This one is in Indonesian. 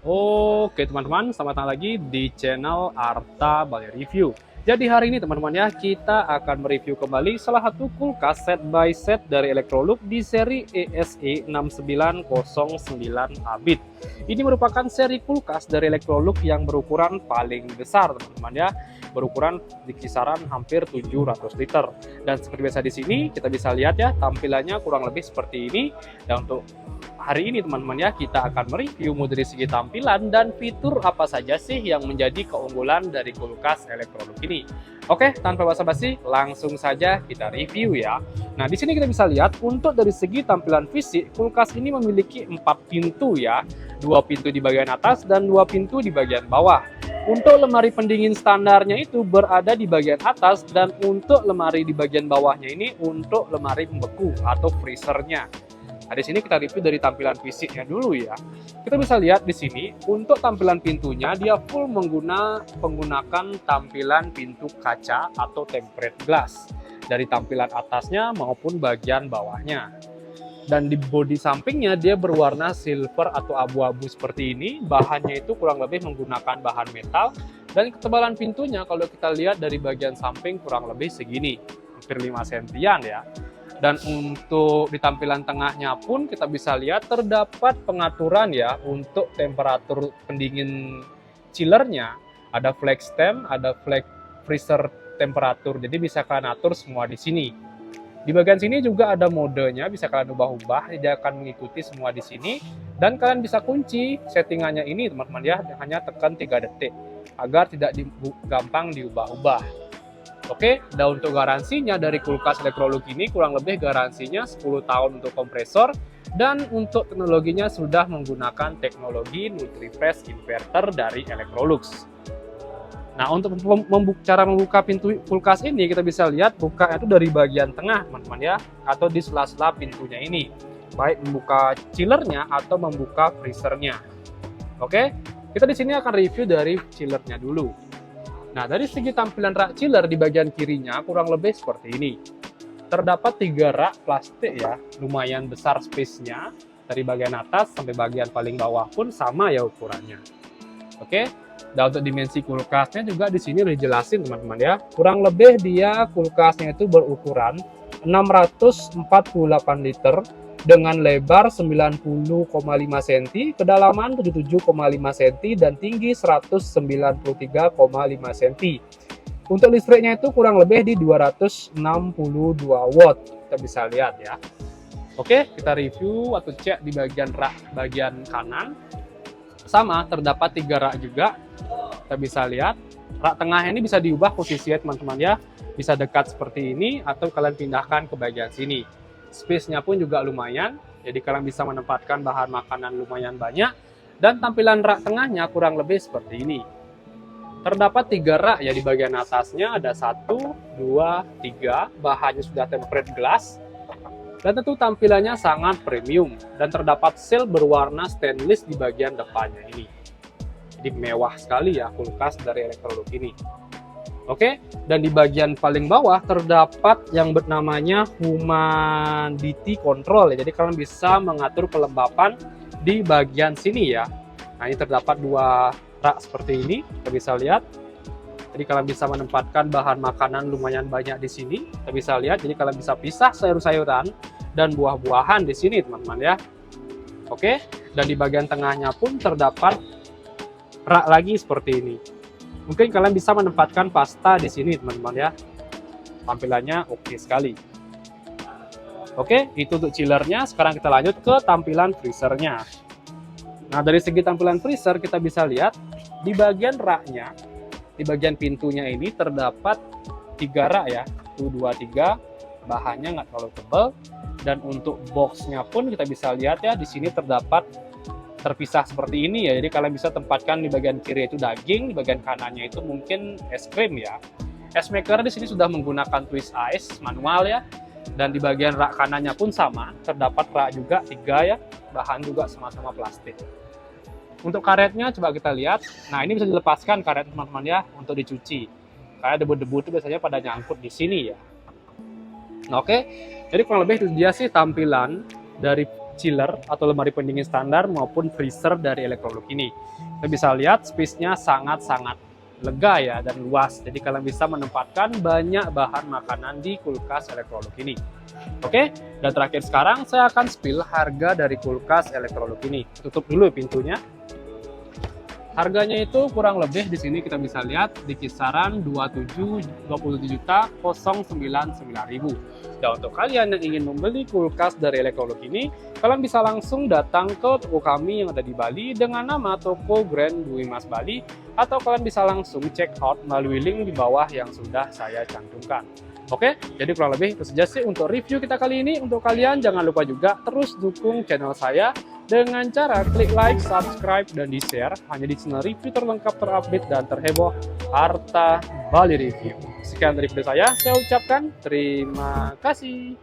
Oke teman-teman, selamat datang lagi di channel Arta Bali Review. Jadi hari ini teman-teman ya, kita akan mereview kembali salah satu kulkas set by set dari Electrolux di seri ESE 6909A-bit. Ini merupakan seri kulkas dari Electrolux yang berukuran paling besar teman-teman ya, berukuran di kisaran hampir 700 liter. Dan seperti biasa di sini kita bisa lihat ya, tampilannya kurang lebih seperti ini. Dan untuk hari ini teman-teman ya, kita akan mereview dari segi tampilan dan fitur apa saja sih yang menjadi keunggulan dari kulkas Electrolux ini. Oke, tanpa basa-basi langsung saja kita review ya. Nah, di sini kita bisa lihat untuk dari segi tampilan fisik, kulkas ini memiliki 4 pintu ya. 2 pintu di bagian atas dan 2 pintu di bagian bawah. Untuk lemari pendingin standarnya itu berada di bagian atas, dan untuk lemari di bagian bawahnya ini untuk lemari pembeku atau freezernya. Nah, di sini kita review dari tampilan fisiknya dulu ya. Kita bisa lihat di sini untuk tampilan pintunya dia full menggunakan tampilan pintu kaca atau tempered glass dari tampilan atasnya maupun bagian bawahnya. Dan di bodi sampingnya dia berwarna silver atau abu-abu seperti ini. Bahannya itu kurang lebih menggunakan bahan metal, dan ketebalan pintunya kalau kita lihat dari bagian samping kurang lebih segini, hampir 5 sentian ya. Dan untuk di tampilan tengahnya pun kita bisa lihat terdapat pengaturan ya untuk temperatur pendingin chillernya. Ada flex temp, ada flex freezer temperatur. Jadi bisa kalian atur semua di sini. Di bagian sini juga ada modenya, bisa kalian ubah-ubah. Dia akan mengikuti semua di sini. Dan kalian bisa kunci settingannya ini teman-teman ya, hanya tekan 3 detik agar tidak gampang diubah-ubah. Oke, dan untuk garansinya dari kulkas Electrolux ini kurang lebih garansinya 10 tahun untuk kompresor, dan untuk teknologinya sudah menggunakan teknologi NutriFresh inverter dari Electrolux. Nah, untuk cara membuka pintu kulkas ini kita bisa lihat buka itu dari bagian tengah teman-teman ya, atau di sela-sela pintunya ini, baik membuka chillernya atau membuka freezernya. Oke, kita di sini akan review dari chillernya dulu. Nah, dari segi tampilan rak chiller di bagian kirinya kurang lebih seperti ini. Terdapat 3 rak plastik ya, lumayan besar space-nya. Dari bagian atas sampai bagian paling bawah pun sama ya ukurannya. Oke, dan untuk dimensi kulkasnya juga di sini udah dijelasin teman-teman ya. Kurang lebih dia kulkasnya itu berukuran 648 liter dengan lebar 90,5 cm, kedalaman 77,5 cm, dan tinggi 193,5 cm. Untuk listriknya itu kurang lebih di 262 watt, kita bisa lihat ya. Oke, kita review atau cek di bagian rak bagian kanan. Sama, terdapat 3 rak juga, kita bisa lihat. Rak tengah ini bisa diubah posisinya teman-teman ya, bisa dekat seperti ini atau kalian pindahkan ke bagian sini. Space-nya pun juga lumayan, jadi kalian bisa menempatkan bahan makanan lumayan banyak. Dan tampilan rak tengahnya kurang lebih seperti ini. Terdapat 3 rak ya, di bagian atasnya ada 1, 2, 3, bahannya sudah tempered glass. Dan tentu tampilannya sangat premium, dan terdapat sel berwarna stainless di bagian depannya ini. Jadi mewah sekali ya kulkas dari Electrolux ini. Oke, dan di bagian paling bawah terdapat yang bernamanya humidity control ya. Jadi kalian bisa mengatur kelembapan di bagian sini ya. Nah, ini terdapat 2 rak seperti ini, kita bisa lihat. Jadi kalian bisa menempatkan bahan makanan lumayan banyak di sini, kita bisa lihat. Jadi kalian bisa pisah sayur-sayuran dan buah-buahan di sini teman-teman ya. Oke, dan di bagian tengahnya pun terdapat rak lagi seperti ini. Mungkin kalian bisa menempatkan pasta di sini teman-teman ya. Tampilannya oke sekali. Oke, itu untuk chillernya. Sekarang kita lanjut ke tampilan freezernya. Nah, dari segi tampilan freezer kita bisa lihat di bagian raknya, di bagian pintunya ini terdapat 3 rak ya. 1, 2, 3. Bahannya nggak terlalu tebal. Dan untuk boxnya pun kita bisa lihat ya, di sini terdapat terpisah seperti ini ya. Jadi kalian bisa tempatkan di bagian kiri itu daging, di bagian kanannya itu mungkin es krim ya. Es maker di sini sudah menggunakan twist ice manual ya. Dan di bagian rak kanannya pun sama, terdapat rak juga 3 ya. Bahan juga sama-sama plastik. Untuk karetnya coba kita lihat. Nah, ini bisa dilepaskan karet teman-teman ya untuk dicuci. Kayak debu-debu itu biasanya pada nyangkut di sini ya. Nah, oke. Jadi kurang lebih itu dia sih tampilan dari chiller atau lemari pendingin standar maupun freezer dari Electrolux ini. Kita bisa lihat space-nya sangat-sangat lega ya dan luas. Jadi kalian bisa menempatkan banyak bahan makanan di kulkas Electrolux ini. Oke, dan terakhir sekarang saya akan spill harga dari kulkas Electrolux ini. Tutup dulu pintunya. Harganya itu kurang lebih di sini kita bisa lihat di kisaran 27.099.000. Dan untuk kalian yang ingin membeli kulkas dari Electrolux ini, kalian bisa langsung datang ke toko kami yang ada di Bali dengan nama toko Grand Dwi Mas Bali, atau kalian bisa langsung check out melalui link di bawah yang sudah saya cantumkan. Oke, jadi kurang lebih itu saja sih untuk review kita kali ini. Untuk kalian jangan lupa juga terus dukung channel saya dengan cara klik like, subscribe, dan di-share hanya di channel review terlengkap, terupdate, dan terheboh Harta Bali Review. Sekian dari video saya ucapkan terima kasih.